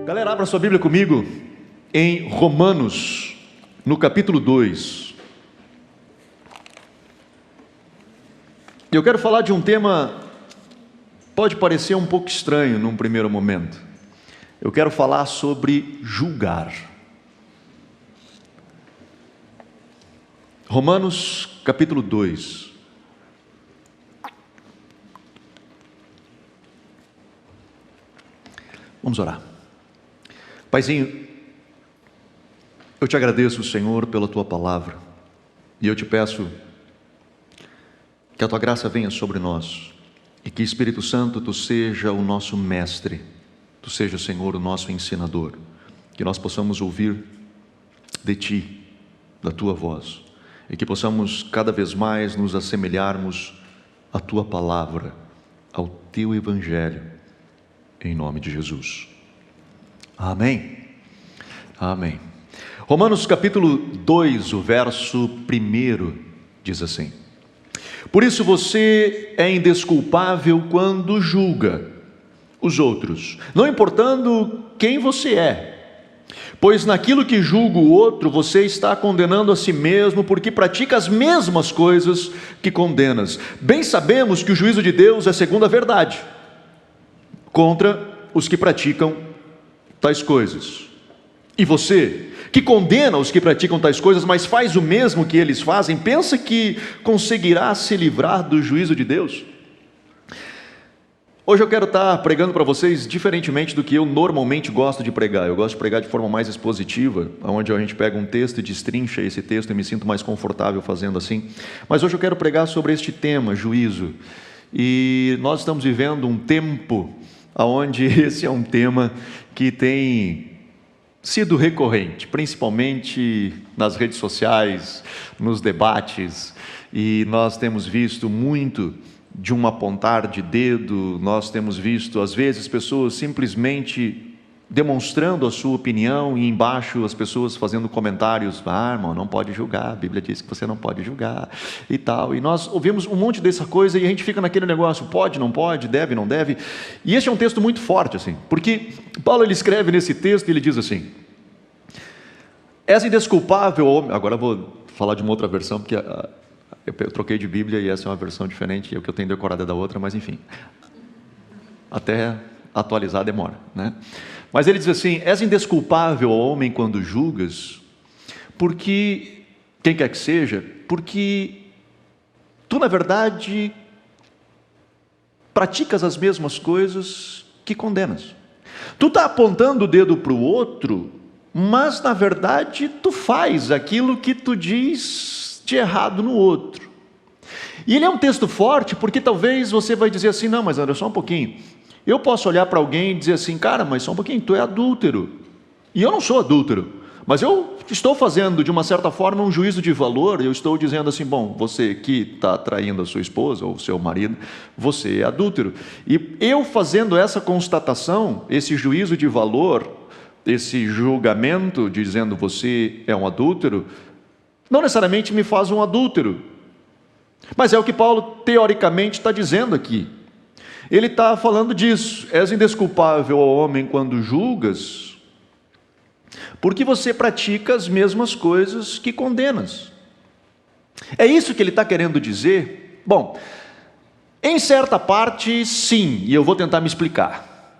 Galera, abra sua Bíblia comigo em Romanos, no capítulo 2. Eu quero falar de um tema, pode parecer um pouco estranho num primeiro momento. Eu quero falar sobre julgar. Romanos, capítulo 2. Vamos orar. Paizinho, eu te agradeço, Senhor, pela Tua palavra, e eu te peço que a Tua graça venha sobre nós, e que, Espírito Santo, Tu seja o nosso mestre, Tu seja, Senhor, o nosso ensinador, que nós possamos ouvir de Ti, da Tua voz, e que possamos cada vez mais nos assemelharmos à Tua palavra, ao Teu Evangelho, em nome de Jesus. Amém. Amém. Romanos capítulo 2, o verso 1 diz assim: Por isso você é indesculpável quando julga os outros, não importando quem você é, pois naquilo que julga o outro você está condenando a si mesmo, porque pratica as mesmas coisas que condenas. Bem sabemos que o juízo de Deus é segundo a verdade contra os que praticam tais coisas. E você, que condena os que praticam tais coisas, mas faz o mesmo que eles fazem, pensa que conseguirá se livrar do juízo de Deus? Hoje eu quero estar pregando para vocês diferentemente do que eu normalmente gosto de pregar. Eu gosto de pregar de forma mais expositiva, onde a gente pega um texto e destrincha esse texto, e me sinto mais confortável fazendo assim. Mas hoje eu quero pregar sobre este tema, juízo. E nós estamos vivendo um tempo onde esse é um tema que tem sido recorrente, principalmente nas redes sociais, nos debates, e nós temos visto muito de um apontar de dedo, nós temos visto às vezes pessoas simplesmente demonstrando a sua opinião, e embaixo as pessoas fazendo comentários: irmão, não pode julgar, a Bíblia diz que você não pode julgar, e tal, e nós ouvimos um monte dessa coisa, e a gente fica naquele negócio: pode, não pode, deve, não deve, e este é um texto muito forte, assim, porque Paulo, ele escreve nesse texto, e ele diz assim: és indesculpável, homem. Agora eu vou falar de uma outra versão, porque eu troquei de Bíblia, e essa é uma versão diferente, e o que eu tenho decorado é da outra, mas enfim, até atualizar demora, né? Mas ele diz assim: és indesculpável, homem, quando julgas, porque, quem quer que seja, porque tu na verdade praticas as mesmas coisas que condenas. Tu está apontando o dedo para o outro, mas na verdade tu faz aquilo que tu diz de errado no outro. E ele é um texto forte, porque talvez você vai dizer assim: não, mas olha só um pouquinho, eu posso olhar para alguém e dizer assim: cara, mas só um pouquinho, tu é adúltero, e eu não sou adúltero, mas eu estou fazendo de uma certa forma um juízo de valor. Eu estou dizendo assim: bom, você que está traindo a sua esposa ou o seu marido, você é adúltero. E eu fazendo essa constatação, esse juízo de valor, esse julgamento dizendo você é um adúltero, não necessariamente me faz um adúltero, mas é o que Paulo teoricamente está dizendo aqui. Ele está falando disso: és indesculpável, ó homem, quando julgas, porque você pratica as mesmas coisas que condenas. É isso que ele está querendo dizer? Bom, em certa parte sim, e eu vou tentar me explicar.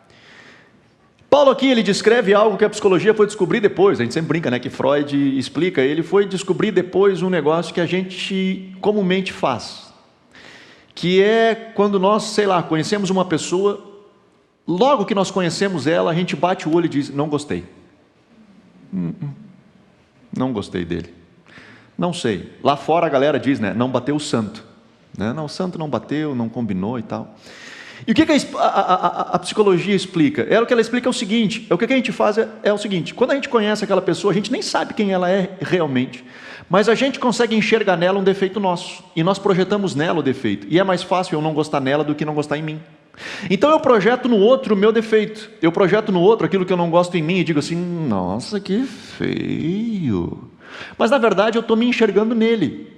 Paulo aqui, ele descreve algo que a psicologia foi descobrir depois. A gente sempre brinca, né, que Freud explica. Ele foi descobrir depois um negócio que a gente comumente faz, que é quando nós, sei lá, conhecemos uma pessoa, logo que nós conhecemos ela, a gente bate o olho e diz: não gostei. Não gostei dele. Não sei. Lá fora a galera diz, né, não bateu o santo, né? Não, o santo não bateu, não combinou e tal. E o que a psicologia explica? O que ela explica é o seguinte: o que a gente faz é o seguinte: quando a gente conhece aquela pessoa, a gente nem sabe quem ela é realmente, mas a gente consegue enxergar nela um defeito nosso, e nós projetamos nela o defeito, e é mais fácil eu não gostar nela do que não gostar em mim. Então eu projeto no outro o meu defeito, eu projeto no outro aquilo que eu não gosto em mim, e digo assim: nossa, que feio. Mas na verdade eu estou me enxergando nele.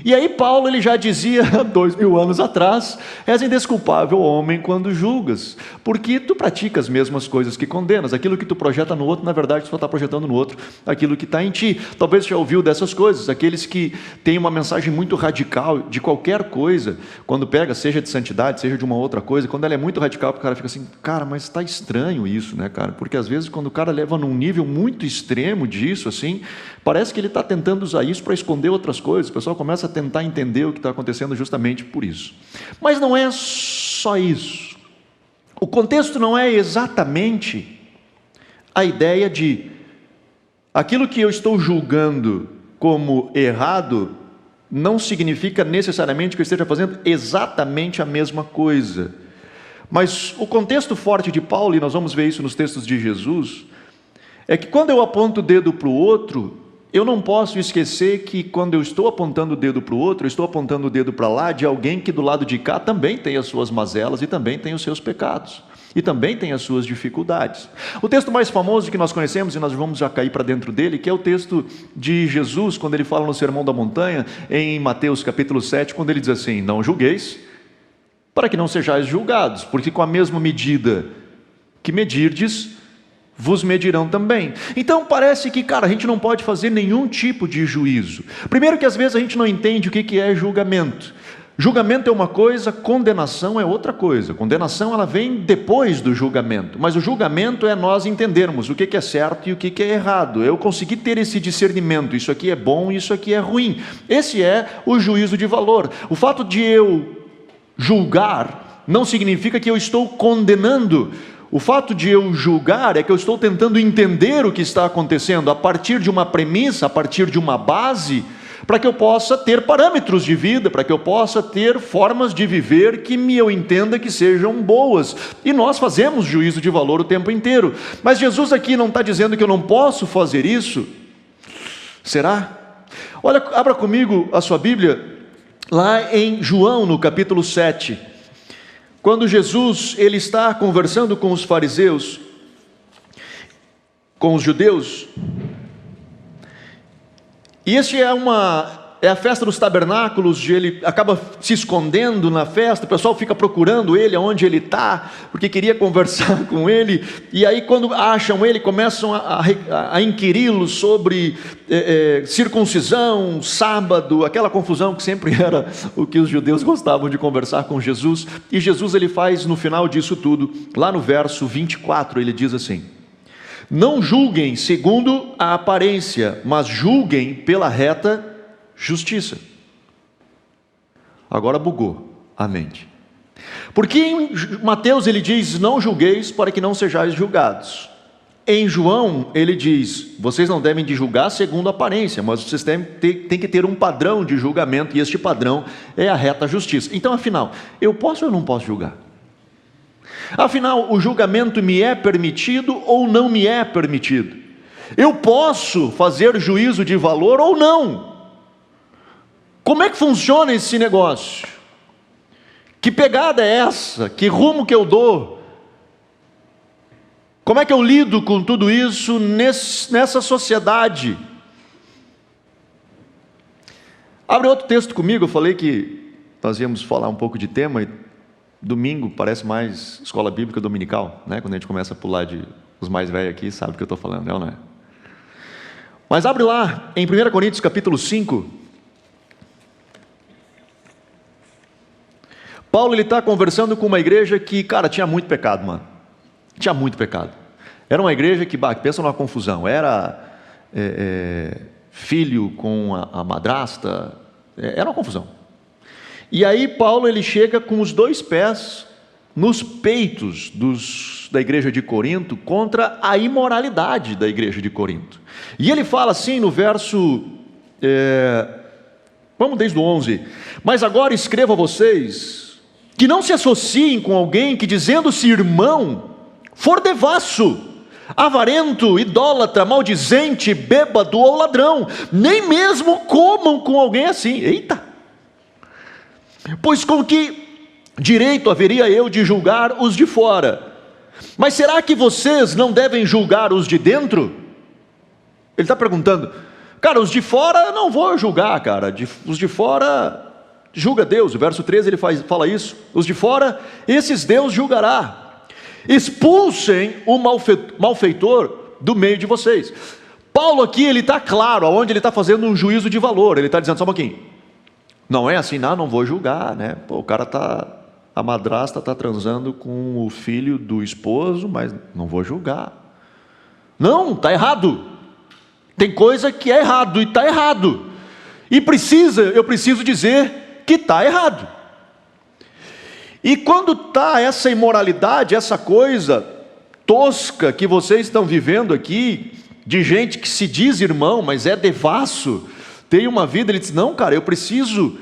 E aí Paulo ele já dizia há 2000 anos atrás: és indesculpável homem quando julgas, porque tu praticas as mesmas coisas que condenas. Aquilo que tu projeta no outro, na verdade tu só está projetando no outro aquilo que está em ti. Talvez você já ouviu dessas coisas, aqueles que têm uma mensagem muito radical de qualquer coisa, quando pega, seja de santidade, seja de uma outra coisa, quando ela é muito radical, o cara fica assim: cara, mas está estranho isso, né, cara? Porque às vezes quando o cara leva num nível muito extremo disso, assim, parece que ele está tentando usar isso para esconder outras coisas. O pessoal começa a tentar entender o que está acontecendo justamente por isso. Mas não é só isso. O contexto não é exatamente a ideia de aquilo que eu estou julgando como errado não significa necessariamente que eu esteja fazendo exatamente a mesma coisa. Mas o contexto forte de Paulo, e nós vamos ver isso nos textos de Jesus, é que quando eu aponto o dedo para o outro, eu não posso esquecer que quando eu estou apontando o dedo para o outro, eu estou apontando o dedo para lá de alguém que do lado de cá também tem as suas mazelas e também tem os seus pecados. E também tem as suas dificuldades. O texto mais famoso que nós conhecemos, e nós vamos já cair para dentro dele, que é o texto de Jesus, quando ele fala no Sermão da Montanha, em Mateus capítulo 7, quando ele diz assim: não julgueis, para que não sejais julgados, porque com a mesma medida que medirdes, vos medirão também. Então parece que, cara, a gente não pode fazer nenhum tipo de juízo. Primeiro que às vezes a gente não entende o que é julgamento. Julgamento é uma coisa, condenação é outra coisa. Condenação ela vem depois do julgamento, mas o julgamento é nós entendermos o que é certo e o que é errado. Eu consegui ter esse discernimento, isso aqui é bom, isso aqui é ruim. Esse é o juízo de valor. O fato de eu julgar não significa que eu estou condenando. O fato de eu julgar é que eu estou tentando entender o que está acontecendo a partir de uma premissa, a partir de uma base, para que eu possa ter parâmetros de vida, para que eu possa ter formas de viver que eu entenda que sejam boas. E nós fazemos juízo de valor o tempo inteiro. Mas Jesus aqui não está dizendo que eu não posso fazer isso? Será? Olha, abra comigo a sua Bíblia, lá em João, no capítulo 7. Quando Jesus ele está conversando com os fariseus, com os judeus, e este é a festa dos tabernáculos, ele acaba se escondendo na festa, o pessoal fica procurando ele, aonde ele está, porque queria conversar com ele, e aí quando acham ele, começam a inquiri-lo sobre circuncisão, sábado, aquela confusão que sempre era o que os judeus gostavam de conversar com Jesus, e Jesus ele faz no final disso tudo, lá no verso 24, ele diz assim: não julguem segundo a aparência, mas julguem pela reta justiça. Agora bugou a mente. Porque em Mateus ele diz: não julgueis para que não sejais julgados. Em João ele diz: vocês não devem de julgar segundo a aparência, mas vocês têm que ter um padrão de julgamento, e este padrão é a reta justiça. Então afinal, eu posso ou não posso julgar? Afinal, o julgamento me é permitido ou não me é permitido? Eu posso fazer juízo de valor ou não? Como é que funciona esse negócio? Que pegada é essa? Que rumo que eu dou? Como é que eu lido com tudo isso nessa sociedade? Abre outro texto comigo. Eu falei que nós íamos falar um pouco de tema, e domingo parece mais escola bíblica dominical, né? Quando a gente começa a pular os mais velhos aqui, sabe o que eu estou falando, não é? Mas abre lá, em 1 Coríntios capítulo 5, Paulo está conversando com uma igreja que, cara, tinha muito pecado, mano. Tinha muito pecado. Era uma igreja que, pensa numa confusão, era filho com a madrasta, era uma confusão. E aí Paulo ele chega com os dois pés nos peitos da igreja de Corinto contra a imoralidade da igreja de Corinto. E ele fala assim no verso, vamos desde o 11: mas agora escrevo a vocês que não se associem com alguém que, dizendo-se irmão, for devasso, avarento, idólatra, maldizente, bêbado ou ladrão, nem mesmo comam com alguém assim. Eita! Pois com que direito haveria eu de julgar os de fora? Mas será que vocês não devem julgar os de dentro? Ele está perguntando: Cara, os de fora não vou julgar, cara. Os de fora julga Deus. O verso 13 ele fala isso. Os de fora, esses Deus julgará. Expulsem o malfeitor do meio de vocês. Paulo aqui, ele está claro, aonde ele está fazendo um juízo de valor. Ele está dizendo, só um pouquinho. Não é assim, não vou julgar, né? Pô, o cara a madrasta está transando com o filho do esposo, mas não vou julgar. Não, está errado. Tem coisa que é errado e está errado. E eu preciso dizer que está errado. E quando está essa imoralidade, essa coisa tosca que vocês estão vivendo aqui, de gente que se diz irmão, mas é devasso, tem uma vida, ele diz, não cara, eu preciso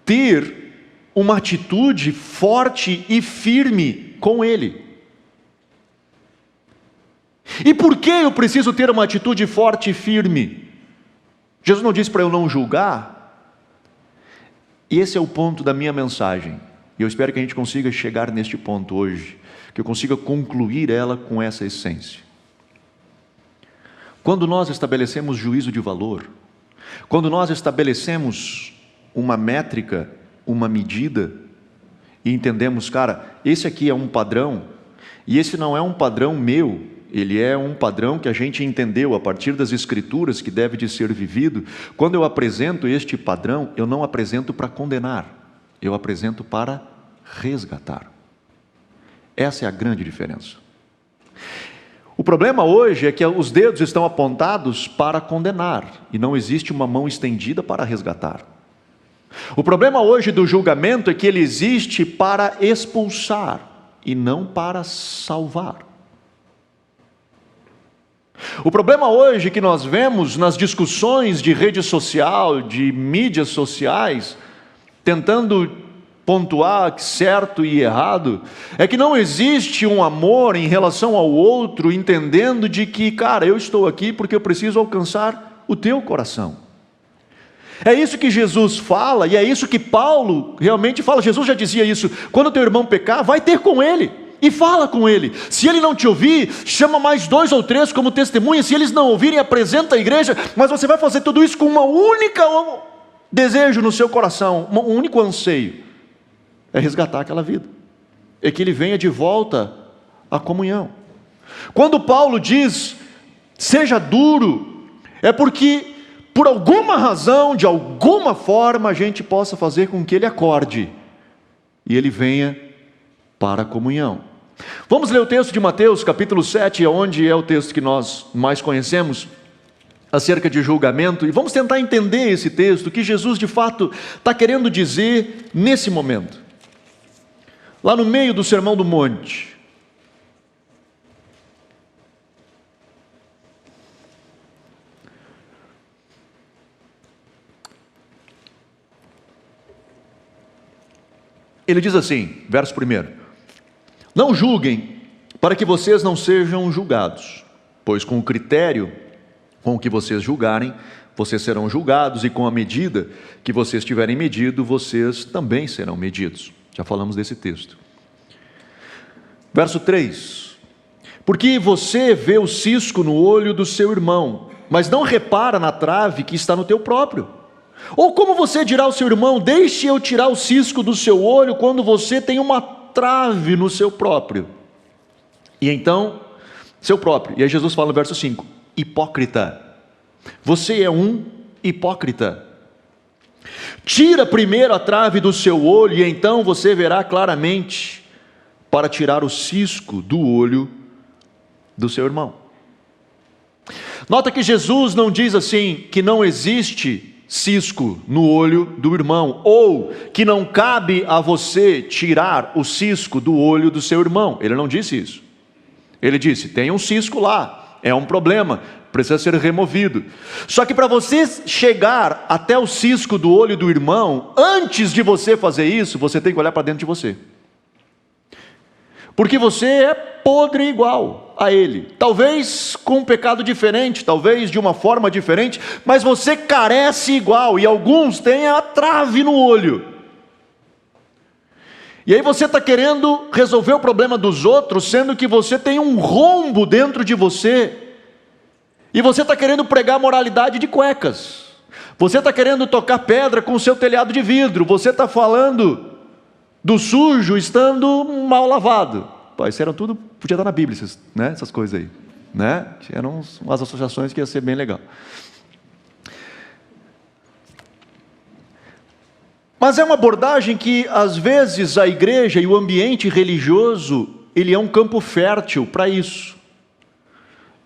ter uma atitude forte e firme com ele. E por que eu preciso ter uma atitude forte e firme? Jesus não disse para eu não julgar? E esse é o ponto da minha mensagem. E eu espero que a gente consiga chegar neste ponto hoje, que eu consiga concluir ela com essa essência. Quando nós estabelecemos juízo de valor, quando nós estabelecemos uma métrica, uma medida, e entendemos, cara, esse aqui é um padrão, e esse não é um padrão meu, ele é um padrão que a gente entendeu a partir das Escrituras que deve de ser vivido. Quando eu apresento este padrão, eu não apresento para condenar, eu apresento para resgatar. Essa é a grande diferença. O problema hoje é que os dedos estão apontados para condenar, e não existe uma mão estendida para resgatar. O problema hoje do julgamento é que ele existe para expulsar, e não para salvar. O problema hoje que nós vemos nas discussões de rede social, de mídias sociais, tentando pontuar certo e errado, é que não existe um amor em relação ao outro, entendendo de que, cara, eu estou aqui porque eu preciso alcançar o teu coração. É isso que Jesus fala, e é isso que Paulo realmente fala. Jesus já dizia isso, quando teu irmão pecar, vai ter com ele, e fala com ele. Se ele não te ouvir, chama mais 2 ou 3 como testemunha. Se eles não ouvirem, apresenta a igreja. Mas você vai fazer tudo isso com uma única desejo no seu coração, um único anseio, é resgatar aquela vida, é que ele venha de volta à comunhão. Quando Paulo diz, seja duro, é porque por alguma razão, de alguma forma, a gente possa fazer com que ele acorde, e ele venha para a comunhão. Vamos ler o texto de Mateus, capítulo 7, onde é o texto que nós mais conhecemos, acerca de julgamento, e vamos tentar entender esse texto, o que Jesus de fato está querendo dizer nesse momento. Lá no meio do Sermão do Monte. Ele diz assim, verso 1: não julguem, para que vocês não sejam julgados, pois com o critério com o que vocês julgarem, vocês serão julgados, e com a medida que vocês tiverem medido, vocês também serão medidos. Já falamos desse texto. Verso 3: porque você vê o cisco no olho do seu irmão, mas não repara na trave que está no teu próprio? Ou como você dirá ao seu irmão, deixe eu tirar o cisco do seu olho, quando você tem uma trave no seu próprio? E então, seu próprio. E aí Jesus fala no verso 5, hipócrita, você é um hipócrita. Tira primeiro a trave do seu olho, e então você verá claramente para tirar o cisco do olho do seu irmão. Nota que Jesus não diz assim, que não existe cisco no olho do irmão, ou que não cabe a você tirar o cisco do olho do seu irmão. Ele não disse isso. Ele disse, tem um cisco lá, é um problema, precisa ser removido. Só que para você chegar até o cisco do olho do irmão, antes de você fazer isso, você tem que olhar para dentro de você. Porque você é podre igual a ele, talvez com um pecado diferente, talvez de uma forma diferente, mas você carece igual, e alguns têm a trave no olho. E aí você está querendo resolver o problema dos outros, sendo que você tem um rombo dentro de você, E você está querendo pregar moralidade de cuecas. Você está querendo tocar pedra com o seu telhado de vidro. Você está falando do sujo estando mal lavado. Pô, isso era tudo, podia estar na Bíblia, né? Essas coisas aí. Né? Eram umas associações que ia ser bem legal. Mas é uma abordagem que, às vezes, a igreja e o ambiente religioso, ele é um campo fértil para isso.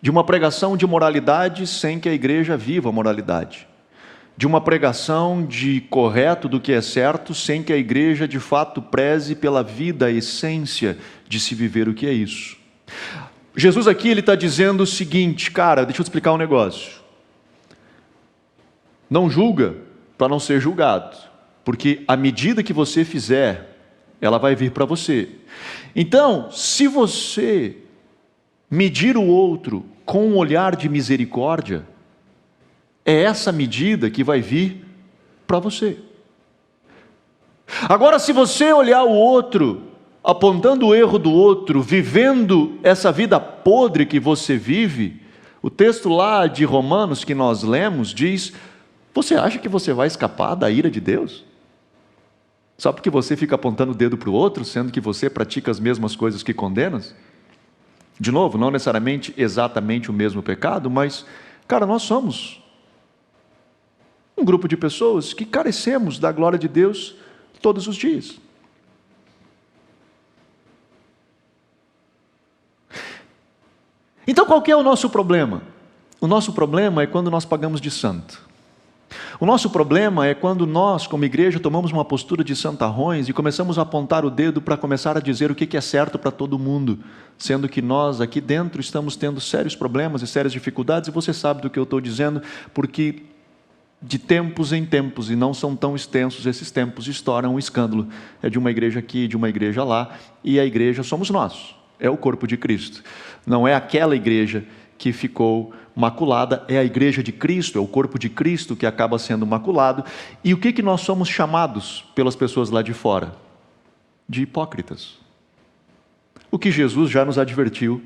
De uma pregação de moralidade sem que a igreja viva a moralidade. De uma pregação de correto do que é certo, sem que a igreja de fato preze pela vida, a essência de se viver o que é isso. Jesus aqui ele está dizendo o seguinte, cara, deixa eu te explicar um negócio. Não julga para não ser julgado, porque a medida que você fizer, ela vai vir para você. Então, se você medir o outro com um olhar de misericórdia, é essa medida que vai vir para você. Agora, se você olhar o outro, apontando o erro do outro, vivendo essa vida podre que você vive, o texto lá de Romanos que nós lemos diz, você acha que você vai escapar da ira de Deus? Só porque você fica apontando o dedo para o outro, sendo que você pratica as mesmas coisas que condenas? De novo, não necessariamente exatamente o mesmo pecado, mas, cara, nós somos um grupo de pessoas que carecemos da glória de Deus todos os dias. Então qual que é o nosso problema? O nosso problema é quando nós pagamos de santo. O nosso problema é quando nós, como igreja, tomamos uma postura de santarrões e começamos a apontar o dedo para começar a dizer o que é certo para todo mundo, sendo que nós aqui dentro estamos tendo sérios problemas e sérias dificuldades, e você sabe do que eu estou dizendo, porque de tempos em tempos, e não são tão extensos esses tempos, estoura um escândalo. É de uma igreja aqui, de uma igreja lá, e a igreja somos nós, é o corpo de Cristo. Não é aquela igreja que ficou maculada, é a igreja de Cristo, é o corpo de Cristo que acaba sendo maculado. E o que nós somos chamados pelas pessoas lá de fora? De hipócritas. O que Jesus já nos advertiu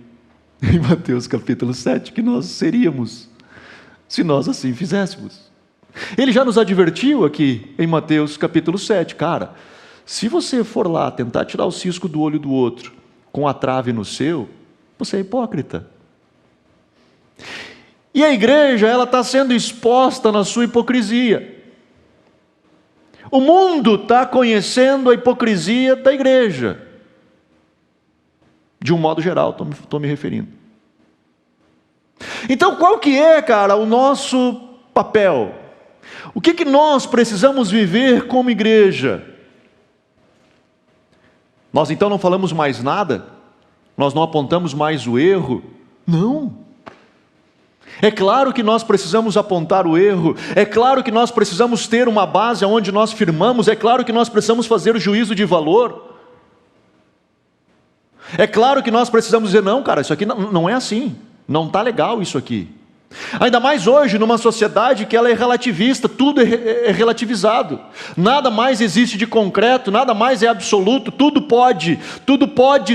em Mateus capítulo 7, que nós seríamos, se nós assim fizéssemos. Ele já nos advertiu aqui em Mateus capítulo 7, cara, se você for lá tentar tirar o cisco do olho do outro com a trave no seu, você é hipócrita. E a igreja, ela está sendo exposta na sua hipocrisia. O mundo está conhecendo a hipocrisia da igreja. De um modo geral, estou me referindo. Então, qual que é, cara, o nosso papel? O que nós precisamos viver como igreja? Nós então não falamos mais nada? Nós não apontamos mais o erro? Não. É claro que nós precisamos apontar o erro, é claro que nós precisamos ter uma base onde nós firmamos, é claro que nós precisamos fazer o juízo de valor. É claro que nós precisamos dizer, não, cara, isso aqui não é assim, não está legal isso aqui. Ainda mais hoje, numa sociedade que ela é relativista, tudo é relativizado. Nada mais existe de concreto, nada mais é absoluto, tudo pode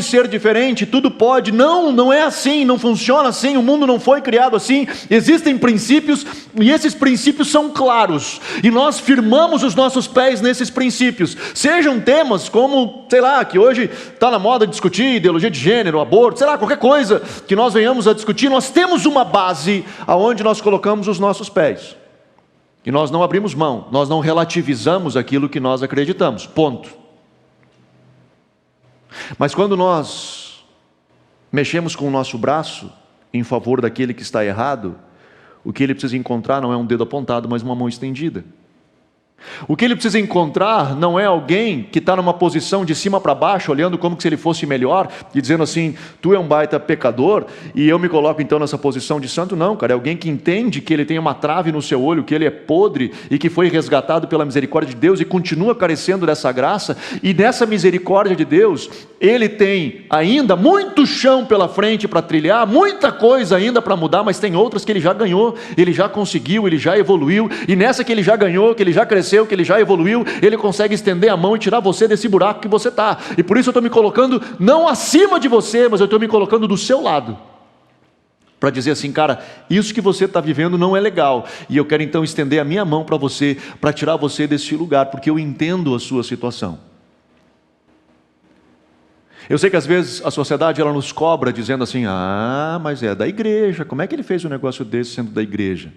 ser diferente, tudo pode. Não é assim, não funciona assim, o mundo não foi criado assim. Existem princípios e esses princípios são claros. E nós firmamos os nossos pés nesses princípios. Sejam temas como, sei lá, que hoje está na moda discutir ideologia de gênero, aborto, sei lá, qualquer coisa que nós venhamos a discutir, nós temos uma base aonde nós colocamos os nossos pés. E nós não abrimos mão, nós não relativizamos aquilo que nós acreditamos, ponto. Mas quando nós mexemos com o nosso braço em favor daquele que está errado, o que ele precisa encontrar não é um dedo apontado, mas uma mão estendida. O que ele precisa encontrar não é alguém que está numa posição de cima para baixo, olhando como se ele fosse melhor, e dizendo assim, tu é um baita pecador, e eu me coloco então nessa posição de santo. Não, cara, é alguém que entende que ele tem uma trave no seu olho, que ele é podre, e que foi resgatado pela misericórdia de Deus, e continua carecendo dessa graça, e nessa misericórdia de Deus, ele tem ainda muito chão pela frente para trilhar, muita coisa ainda para mudar, mas tem outras que ele já ganhou, ele já conseguiu, ele já evoluiu, e nessa que ele já ganhou, que ele já cresceu, que ele já evoluiu, ele consegue estender a mão e tirar você desse buraco que você está. E por isso eu estou me colocando não acima de você, mas eu estou me colocando do seu lado, para dizer assim, cara, isso que você está vivendo não é legal, e eu quero então estender a minha mão para você, para tirar você desse lugar, porque eu entendo a sua situação. Eu sei que às vezes a sociedade ela nos cobra dizendo assim, mas é da igreja, como é que ele fez um negócio desse sendo da igreja?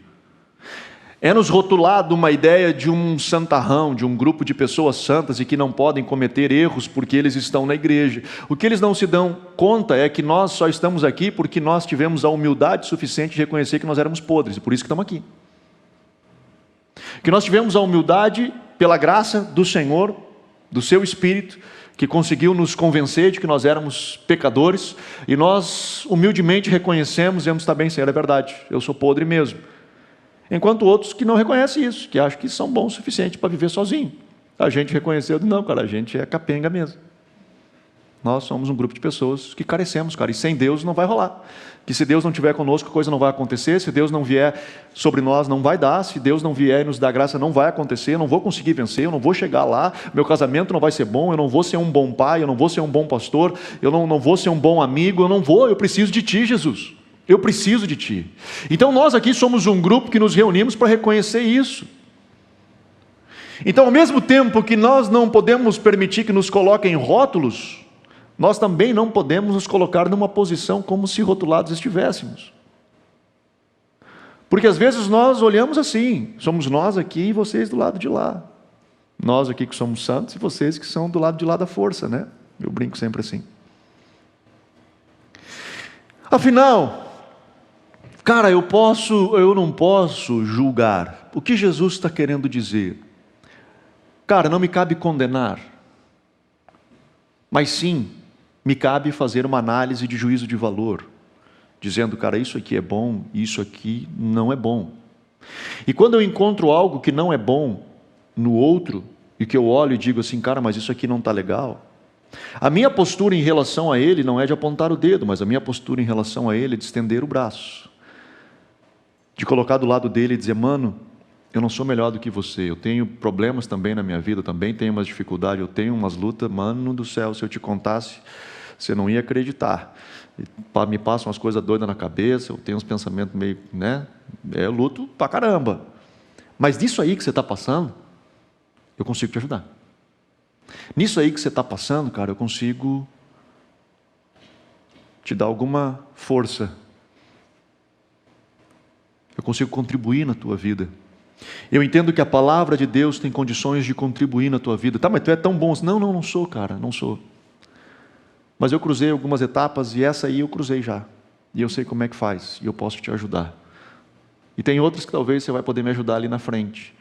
É nos rotulado uma ideia de um santarrão, de um grupo de pessoas santas e que não podem cometer erros porque eles estão na igreja. O que eles não se dão conta é que nós só estamos aqui porque nós tivemos a humildade suficiente de reconhecer que nós éramos podres, e por isso que estamos aqui. Que nós tivemos a humildade pela graça do Senhor, do seu Espírito, que conseguiu nos convencer de que nós éramos pecadores, e nós humildemente reconhecemos e dizemos, está bem, Senhor, é verdade, eu sou podre mesmo. Enquanto outros que não reconhecem isso, que acham que são bons o suficiente para viver sozinho. A gente reconheceu, não, cara, a gente é capenga mesmo. Nós somos um grupo de pessoas que carecemos, cara, e sem Deus não vai rolar. Que se Deus não estiver conosco, a coisa não vai acontecer, se Deus não vier sobre nós, não vai dar, se Deus não vier e nos dar graça, não vai acontecer, eu não vou conseguir vencer, eu não vou chegar lá, meu casamento não vai ser bom, eu não vou ser um bom pai, eu não vou ser um bom pastor, eu não vou ser um bom amigo, eu preciso de Ti, Jesus. Eu preciso de Ti. Então nós aqui somos um grupo que nos reunimos para reconhecer isso. Então, ao mesmo tempo que nós não podemos permitir que nos coloquem rótulos, nós também não podemos nos colocar numa posição como se rotulados estivéssemos. Porque às vezes nós olhamos assim, somos nós aqui e vocês do lado de lá. Nós aqui que somos santos e vocês que são do lado de lá da força, né? Eu brinco sempre assim. Afinal, cara, eu não posso julgar. O que Jesus está querendo dizer? Cara, não me cabe condenar, mas sim, me cabe fazer uma análise de juízo de valor, dizendo, cara, isso aqui é bom, isso aqui não é bom. E quando eu encontro algo que não é bom no outro, e que eu olho e digo assim, cara, mas isso aqui não está legal, a minha postura em relação a ele não é de apontar o dedo, mas a minha postura em relação a ele é de estender o braço, de colocar do lado dele e dizer, mano, eu não sou melhor do que você, eu tenho problemas também na minha vida, eu também tenho umas dificuldades, eu tenho umas lutas, mano do céu, se eu te contasse, você não ia acreditar. Me passam umas coisas doidas na cabeça, eu tenho uns pensamentos meio, né? Eu luto pra caramba. Mas nisso aí que você está passando, eu consigo te ajudar. Nisso aí que você está passando, cara, eu consigo te dar alguma força. Eu consigo contribuir na tua vida. Eu entendo que a palavra de Deus tem condições de contribuir na tua vida. Tá, mas tu é tão bom. Não sou, cara, não sou. Mas eu cruzei algumas etapas e essa aí eu cruzei já. E eu sei como é que faz e eu posso te ajudar. E tem outras que talvez você vai poder me ajudar ali na frente.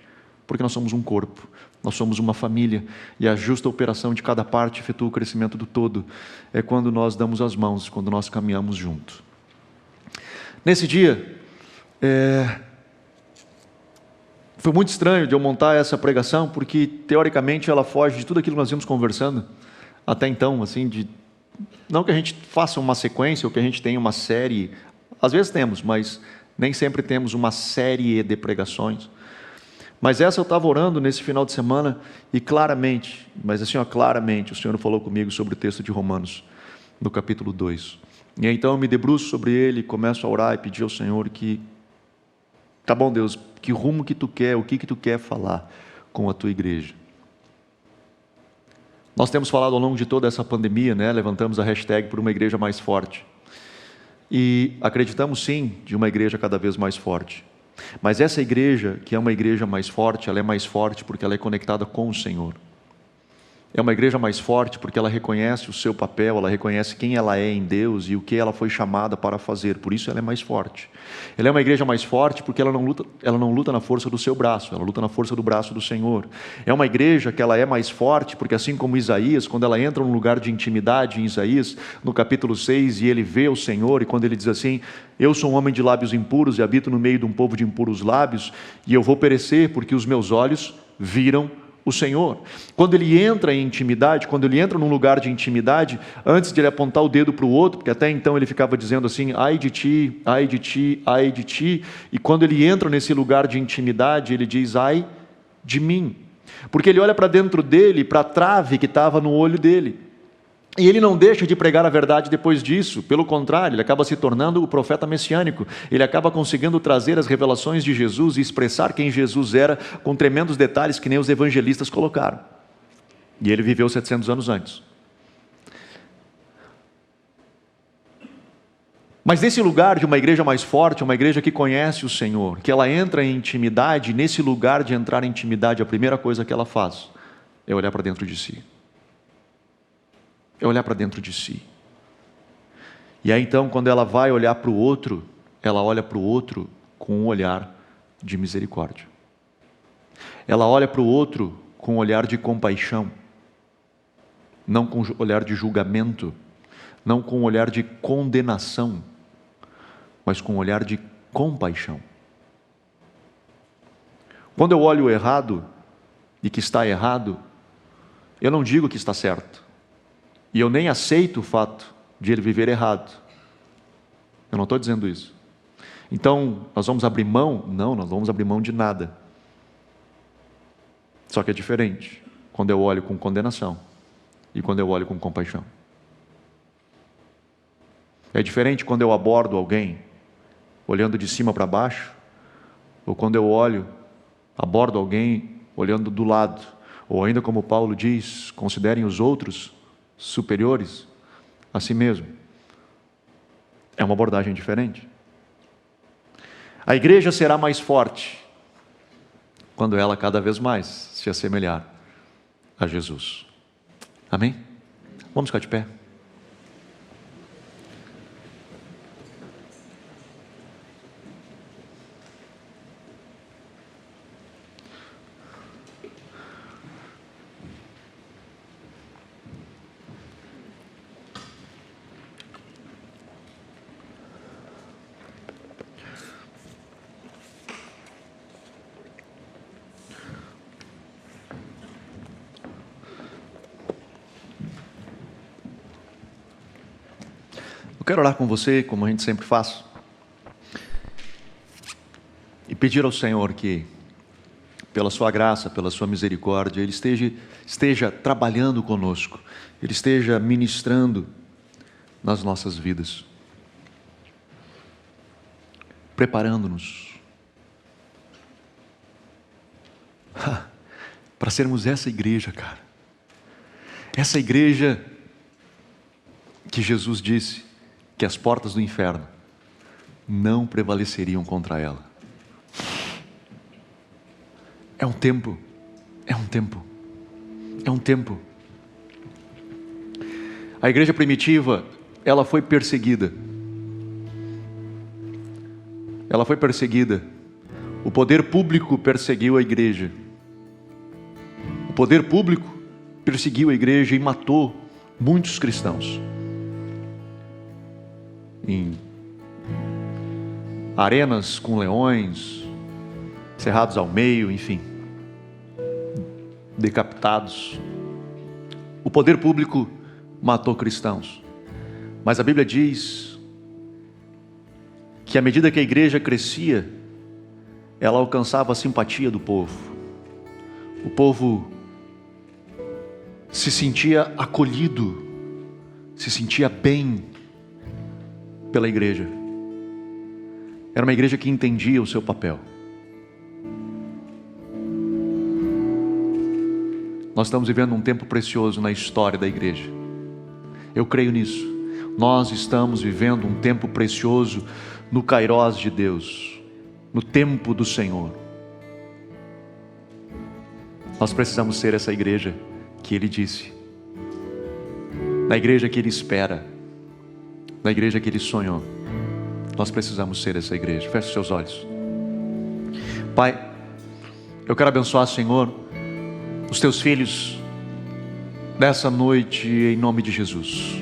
Porque nós somos um corpo, nós somos uma família. E a justa operação de cada parte efetua o crescimento do todo. É quando nós damos as mãos, quando nós caminhamos junto. Nesse dia, foi muito estranho de eu montar essa pregação, porque teoricamente ela foge de tudo aquilo que nós íamos conversando até então, assim, não que a gente faça uma sequência ou que a gente tenha uma série, às vezes temos, mas nem sempre temos uma série de pregações. Mas essa eu estava orando nesse final de semana e claramente, mas assim, claramente o Senhor falou comigo sobre o texto de Romanos, no capítulo 2. E então eu me debruço sobre ele, começo a orar e pedir ao Senhor que, tá bom, Deus, que rumo que Tu quer, o que Tu quer falar com a Tua igreja? Nós temos falado ao longo de toda essa pandemia, né? Levantamos a hashtag por uma igreja mais forte. E acreditamos sim de uma igreja cada vez mais forte. Mas essa igreja, que é uma igreja mais forte, ela é mais forte porque ela é conectada com o Senhor. É uma igreja mais forte porque ela reconhece o seu papel, ela reconhece quem ela é em Deus e o que ela foi chamada para fazer, por isso ela é mais forte. Ela é uma igreja mais forte porque ela não luta na força do seu braço, ela luta na força do braço do Senhor. É uma igreja que ela é mais forte porque assim como Isaías, quando ela entra num lugar de intimidade em Isaías, no capítulo 6, e ele vê o Senhor, e quando ele diz assim, eu sou um homem de lábios impuros e habito no meio de um povo de impuros lábios, e eu vou perecer porque os meus olhos viram o Senhor. Quando ele entra em intimidade, quando ele entra num lugar de intimidade, antes de ele apontar o dedo para o outro, porque até então ele ficava dizendo assim, ai de ti, ai de ti, ai de ti, e quando ele entra nesse lugar de intimidade, ele diz, ai de mim, porque ele olha para dentro dele, para a trave que estava no olho dele, E ele não deixa de pregar a verdade depois disso, pelo contrário, ele acaba se tornando o profeta messiânico, ele acaba conseguindo trazer as revelações de Jesus e expressar quem Jesus era com tremendos detalhes que nem os evangelistas colocaram. E ele viveu 700 anos antes. Mas nesse lugar de uma igreja mais forte, uma igreja que conhece o Senhor, que ela entra em intimidade, nesse lugar de entrar em intimidade, a primeira coisa que ela faz é olhar para dentro de si. É olhar para dentro de si. E aí então, quando ela vai olhar para o outro, ela olha para o outro com um olhar de misericórdia. Ela olha para o outro com um olhar de compaixão, não com um olhar de julgamento, não com um olhar de condenação, mas com um olhar de compaixão. Quando eu olho o errado e que está errado, eu não digo que está certo. E eu nem aceito o fato de ele viver errado. Eu não estou dizendo isso. Então, nós vamos abrir mão? Não, nós não vamos abrir mão de nada. Só que é diferente quando eu olho com condenação e quando eu olho com compaixão. É diferente quando eu abordo alguém olhando de cima para baixo, ou quando eu abordo alguém olhando do lado, ou ainda como Paulo diz, considerem os outros superiores a si mesmo. É uma abordagem diferente. A igreja será mais forte quando ela cada vez mais se assemelhar a Jesus. Amém? Vamos ficar de pé. Quero orar com você, como a gente sempre faz, e pedir ao Senhor que, pela sua graça, pela sua misericórdia, Ele esteja trabalhando conosco, Ele esteja ministrando nas nossas vidas, preparando-nos para sermos essa igreja, cara. Essa igreja que Jesus disse que as portas do inferno não prevaleceriam contra ela. É um tempo. A igreja primitiva, ela foi perseguida. O poder público perseguiu a igreja. O poder público perseguiu a igreja e matou muitos cristãos. Em arenas com leões, cerrados ao meio, enfim, decapitados. O poder público matou cristãos. Mas a Bíblia diz que à medida que a igreja crescia, ela alcançava a simpatia do povo. O povo se sentia acolhido, se sentia bem pela igreja. Era uma igreja que entendia o seu papel. Nós estamos vivendo um tempo precioso na história da igreja. Eu creio nisso. Nós estamos vivendo um tempo precioso no Kairós de Deus, no tempo do Senhor. Nós precisamos ser essa igreja que Ele disse, na igreja que Ele espera, na igreja que Ele sonhou. Nós precisamos ser essa igreja. Feche os seus olhos. Pai, eu quero abençoar, Senhor, os Teus filhos nessa noite, em nome de Jesus.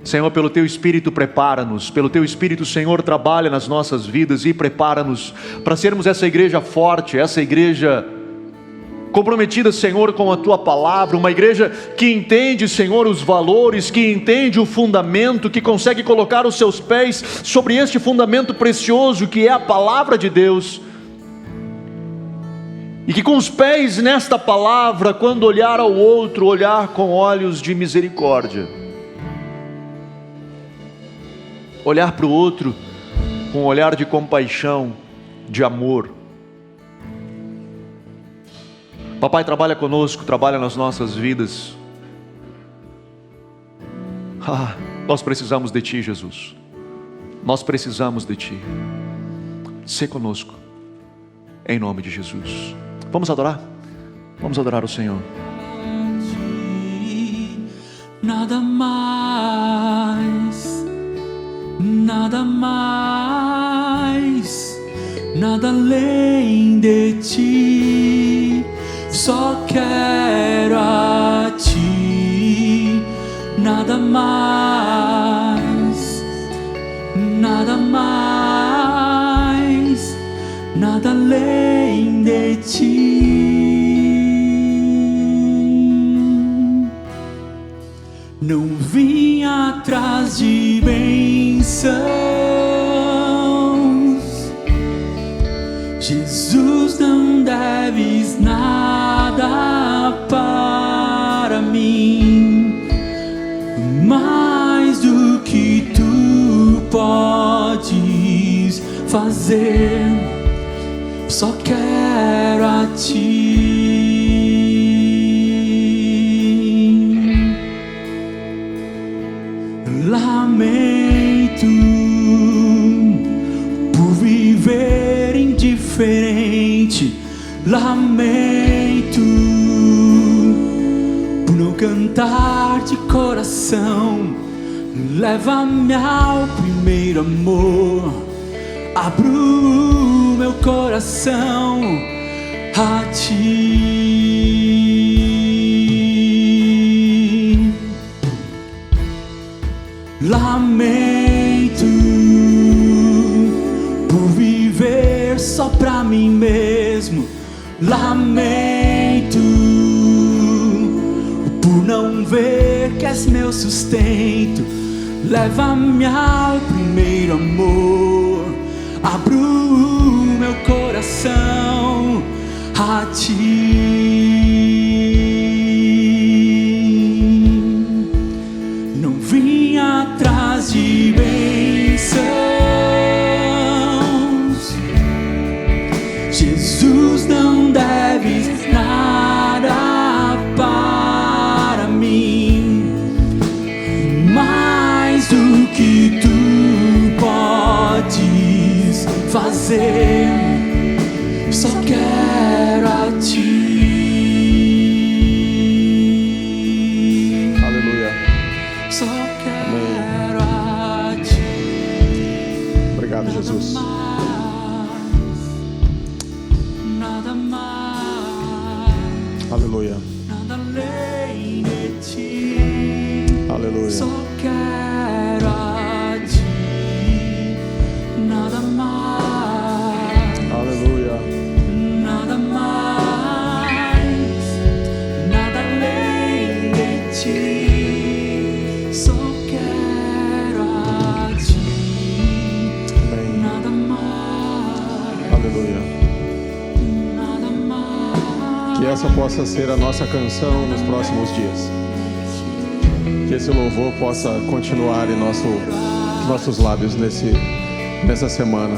Senhor, pelo Teu Espírito prepara-nos, pelo Teu Espírito, Senhor, trabalha nas nossas vidas e prepara-nos para sermos essa igreja forte, essa igreja comprometida, Senhor, com a Tua palavra, uma igreja que entende, Senhor, os valores, que entende o fundamento, que consegue colocar os seus pés sobre este fundamento precioso que é a palavra de Deus. E que com os pés nesta palavra, quando olhar ao outro, olhar com olhos de misericórdia. Olhar para o outro com um olhar de compaixão, de amor. Papai, trabalha conosco, trabalha nas nossas vidas. Nós precisamos de Ti, Jesus. Nós precisamos de Ti. Sê conosco, em nome de Jesus. Vamos adorar? Vamos adorar o Senhor. Nada mais, nada mais, nada além de Ti. Só quero a Ti. Nada mais, nada mais, nada além de Ti. Não vim atrás de bênçãos, Jesus, não deves nada para mim, mais do que Tu podes fazer. Só quero a Ti. Lamento por viver indiferente. Lamento por não cantar de coração. Leva-me ao primeiro amor. Abro meu coração a Ti. Lamento por viver só pra mim mesmo. Lamento por não ver que és meu sustento. Leva-me ao primeiro amor. Abro meu coração a Ti. Não vim atrás de bênçãos, Jesus, não deves nada para mim, mais do que Tu podes fazer. Só quero a Ti. Aleluia. Só quero a Ti. Obrigado, Jesus. Nada mais, Aleluia. nada além de Ti. Aleluia. Só quero a Ti. Nada mais, Aleluia. nada mais, nada além de Ti. Só quero a Ti. Amém. Nada mais, Aleluia. nada mais. Que essa possa ser a nossa canção nos próximos dias. Que esse louvor possa continuar em nossos lábios nessa semana.